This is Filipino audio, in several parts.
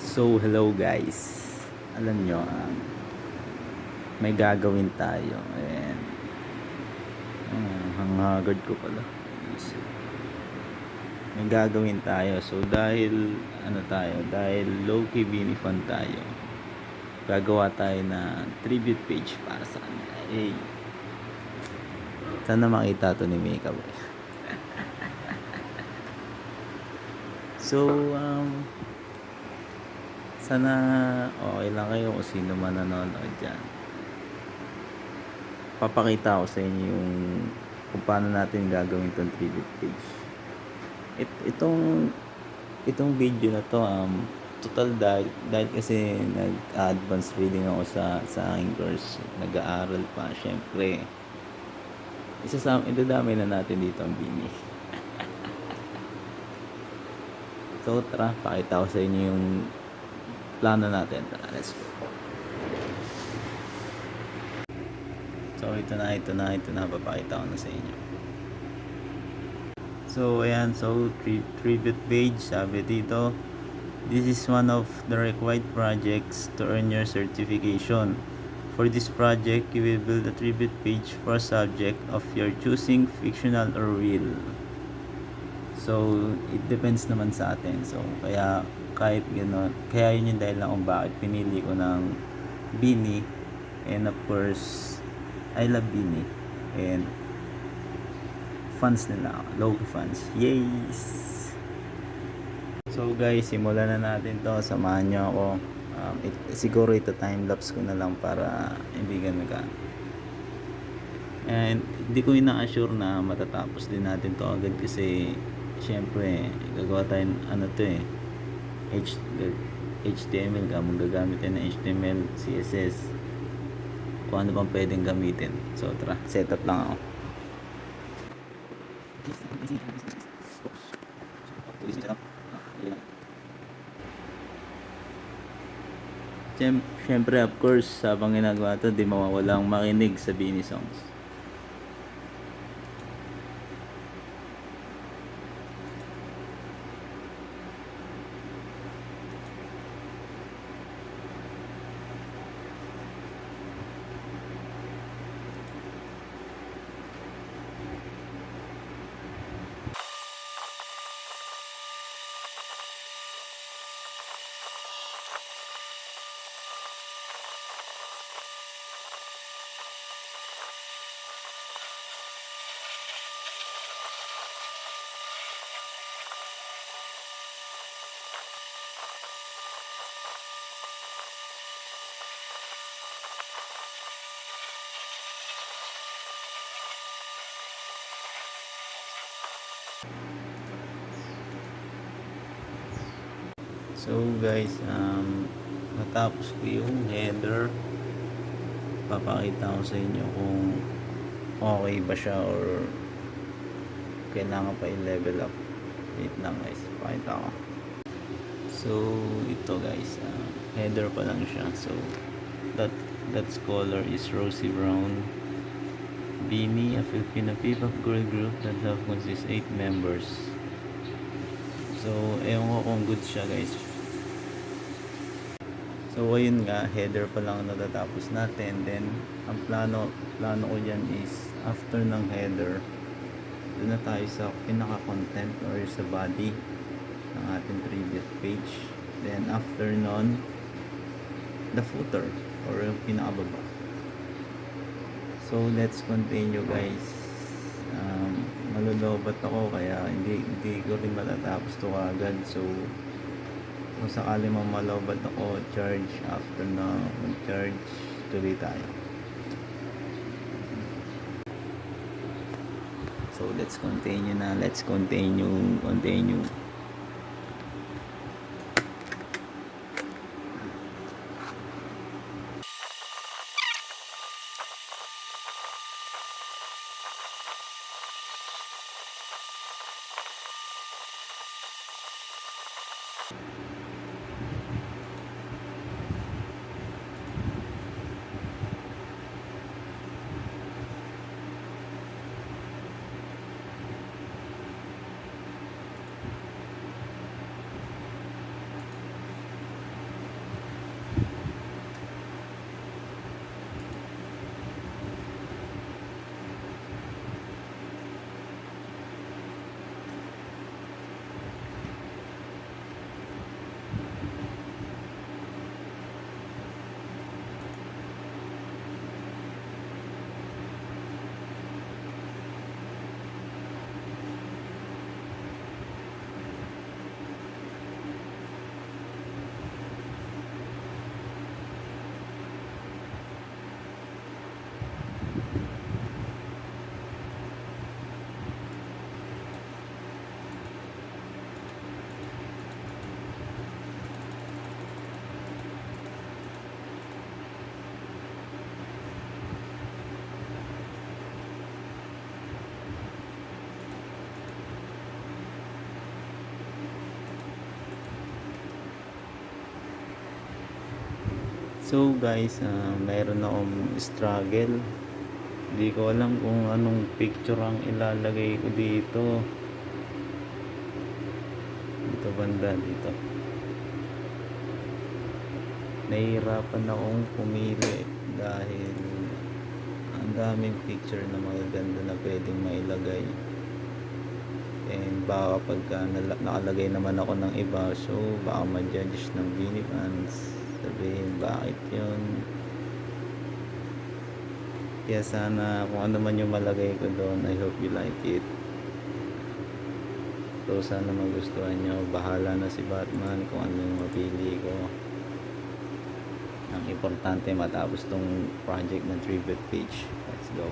So, hello guys. Alam nyo, may gagawin tayo. And, hanghagard ko pala. May gagawin tayo. So, dahil low-key binifan tayo, gagawa tayo na tribute page para sa kanya. Eh, sana makita to ni Mika boy. So, sana okay lang kayo kung sino man nanonood dyan. Papakita ko sa inyo yung kung paano natin gagawin itong tribute page. Itong video na to, total dahil kasi nag-advance reading ako sa aking course. Nag-aaral pa, syempre. Idadamay na natin dito ang bini. So, tara, pakita ko sa inyo yung plano natin. Tara, let's go. So, ito na, papakita ko na sa inyo. So, ayan, tribute page, sabi dito, this is one of the required projects to earn your certification. For this project, you will build a tribute page for a subject of your choosing, fictional or real. So, it depends naman sa atin. So, kaya kahit gano'n, kaya yun yung dahil lang kung bakit pinili ko ng Bini. And of course, I love Bini. And fans nila ako, low fans. Yes! So guys, simulan na natin to. Samahan nyo ako. Siguro ito time-lapse ko na lang para hindi ganun. And hindi ko ina-assure na matatapos din natin to agad kasi syempre gagawa tayo HTML gagamit tayo ng HTML, CSS, kung ano pang pwedeng gamitin. So tara, setup lang ako. Siyempre, of course, habang ginagawa ito, di mawawalang makinig sa Bini Songs. So guys, natapos ko yung header. Papakita ko sa inyo kung okay ba siya or kailangan pa i-level up. Wait lang guys, pakita ko. So ito guys, header pa lang siya. So that's color is rosy brown. Bini, a Filipino P-pop girl group that have consists 8 members. So ewan ko kung good siya guys. So ayun nga, header pa lang natatapos natin. Then ang plano ko dyan is after ng header, doon na tayo sa pinaka-content or sa body ng ating tribute page. Then after nun, the footer or yung pinakababa. So let's continue guys. Malulobat ako kaya hindi ko rin matatapos to agad. So kung sakali mamalobat ako, charge after na mag-charge, tuloy tayo. So let's continue. So guys, mayroon akong struggle. Hindi ko alam kung anong picture ang ilalagay ko dito. Dito banda dito. Nahihirapan akong pumili dahil ang daming picture na magaganda na pwedeng mailagay. And baka pagka nakalagay naman ako ng iba, so baka ma-judge ng Bini fans, sabihin bakit yun. Kaya sana kung ano man yung malagay ko doon, I hope you like it. So sana magustuhan nyo. Bahala na si Batman kung ano yung mapili ko. Ang importante matapos tong project ng tribute page. Let's go.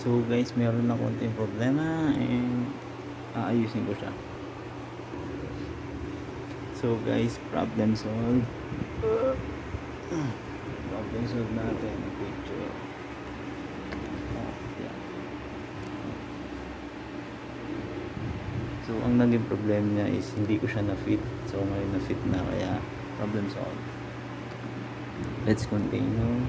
So guys, meron na konting problema and aayusin ko siya. So guys, problem solved. Problem solved natin ang picture. Yan. So ang naging problem niya is hindi ko siya na-fit. So ngayon na-fit na, kaya problem solved. Let's continue.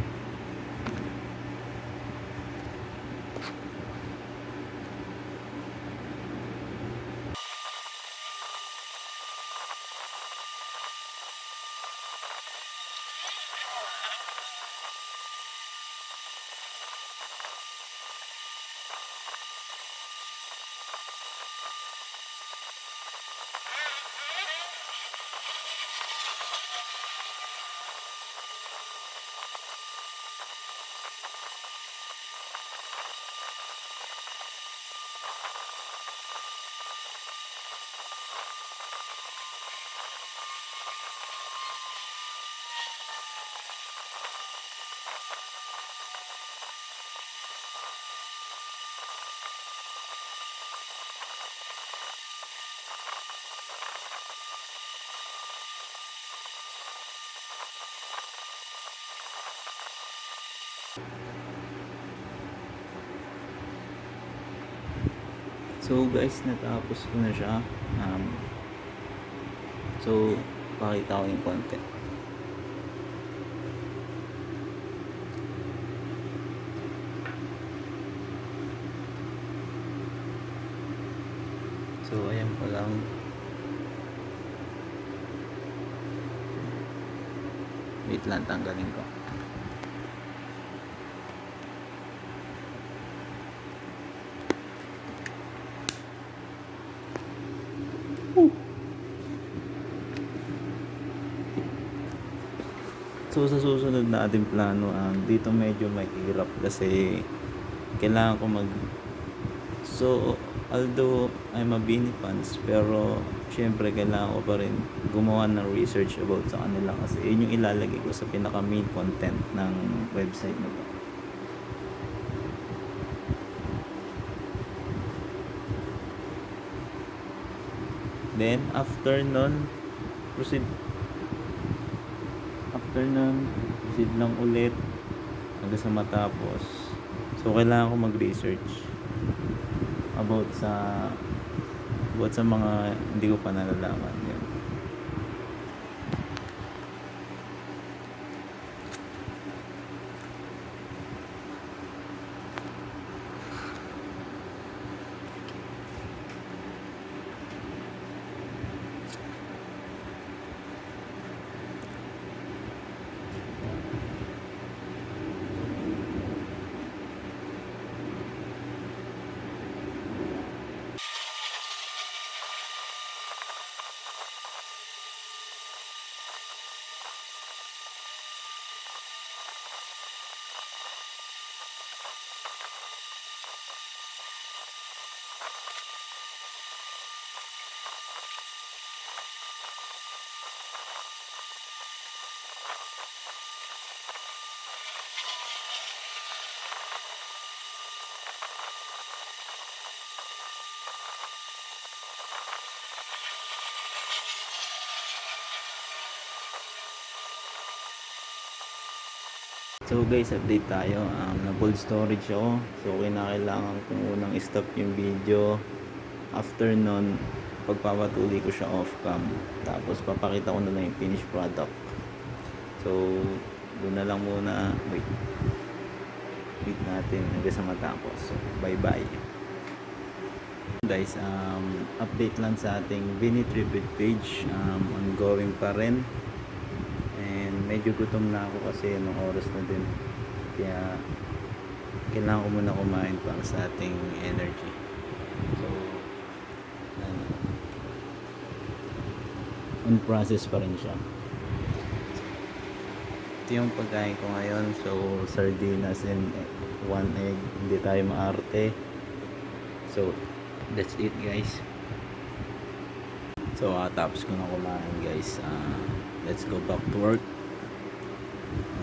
So guys, natapos ko na siya. So pakita ko yung content. So ayan pa lang. Wait lang, tanggalin ko. So sa susunod na ating plano, dito medyo mahirap kasi kailangan ko so although I'm a Bini fans, pero syempre kailangan ko pa rin gumawa ng research about sa kanila kasi yun yung ilalagay ko sa pinaka main content ng website na to. Then after nun, proceed lang ulit hanggang sa matapos. So kailangan ko mag-research about sa mga hindi ko pa nalalaman. Yun. So guys, update tayo. Na full storage ako. So kinakailangan kong unang stop yung video. After nun, pagpapatuloy ko siya off cam. Tapos papakita ko na lang yung finished product. So doon na lang muna. Wait natin hanggang sa matapos. So bye bye. Guys, update lang sa ating Vinny Tribute page. Ongoing pa rin. Medyo gutom na ako kasi anong oras na din, kaya kailangan ko muna kumain para sa ating energy. So on process pa rin siya. Ito yung pagkain ko ngayon. So sardinas and one egg. Hindi tayo maarte. So that's it guys. So tapos ko na kumain guys. Let's go back to work.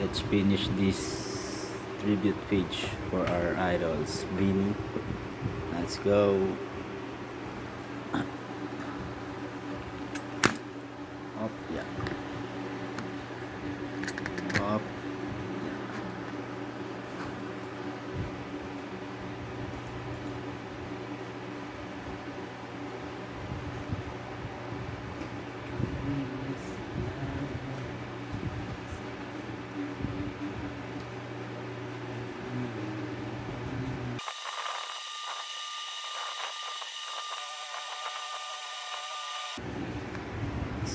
Let's finish this tribute page for our idols, Vinny. Let's go. Up, yeah. Up.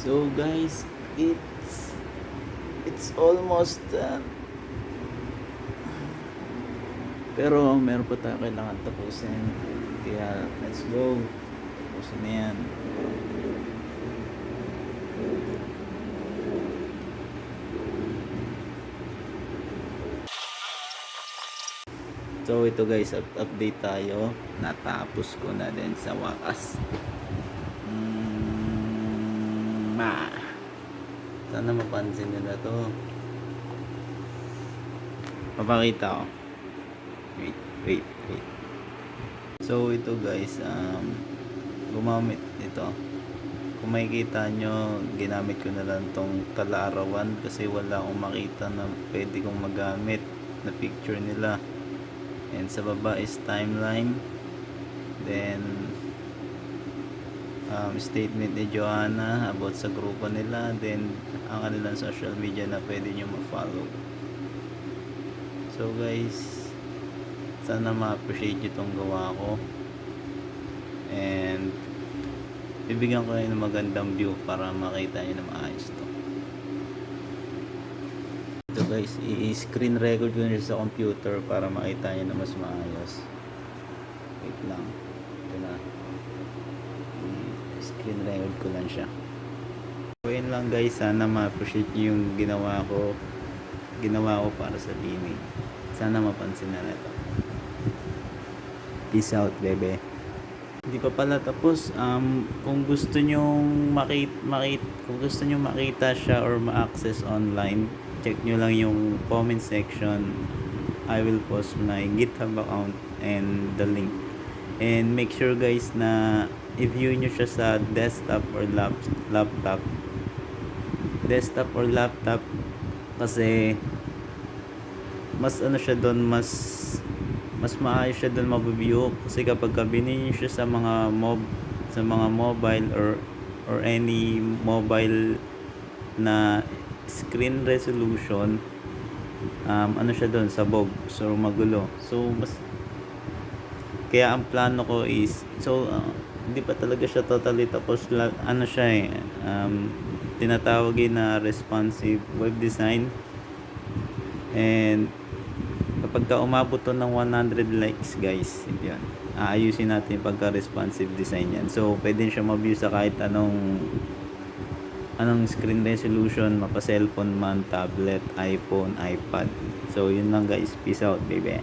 So guys, it's almost pero meron pa tayo kailangan tapusin, kaya let's go, tapusin na yan. So ito guys, update tayo, natapos ko na din sa wakas. Sana mapansin nila to. Papakita ko. Wait. So ito guys, gumamit ito. Kung makikita nyo, ginamit ko na lang tong talaarawan kasi wala akong makita na pwede kong magamit na picture nila. And sa baba is timeline. Then statement ni Joanna about sa grupo nila, then ang kanilang social media na pwede nyo ma-follow. So guys, sana ma-appreciate nyo itong gawa ko, and bibigyan ko kayo ng magandang view para makita nyo na maayos to. Ito guys, i-screen record ko nyo sa computer para makita nyo na mas maayos. Wait lang, ito na, screen record ko lang siya. So yun lang guys, sana ma-appreciate yung ginawa ko para sa Vinny. Sana mapansin na ito. Peace out, bebe. Hindi pa pala tapos. Kung gusto nyo makita siya or ma-access online, check nyo lang yung comment section. I will post my GitHub account and the link. And make sure guys na i-view nyo siya sa desktop or laptop kasi mas ano siya doon, mas maayos siya doon mabibigyo, kasi kapag binili niyo siya sa mga mobile or any mobile na screen resolution, ano siya doon, sabog, so magulo. So kaya ang plano ko is, hindi pa talaga siya totally tapos, ano siya tinatawagin na responsive web design. And kapag umabot to ng 100 likes guys, yun, aayusin natin pagka responsive design yan. So pwede siya ma-view sa kahit anong screen resolution, mapa cellphone man, tablet, iPhone, iPad. So yun lang guys, peace out, baby.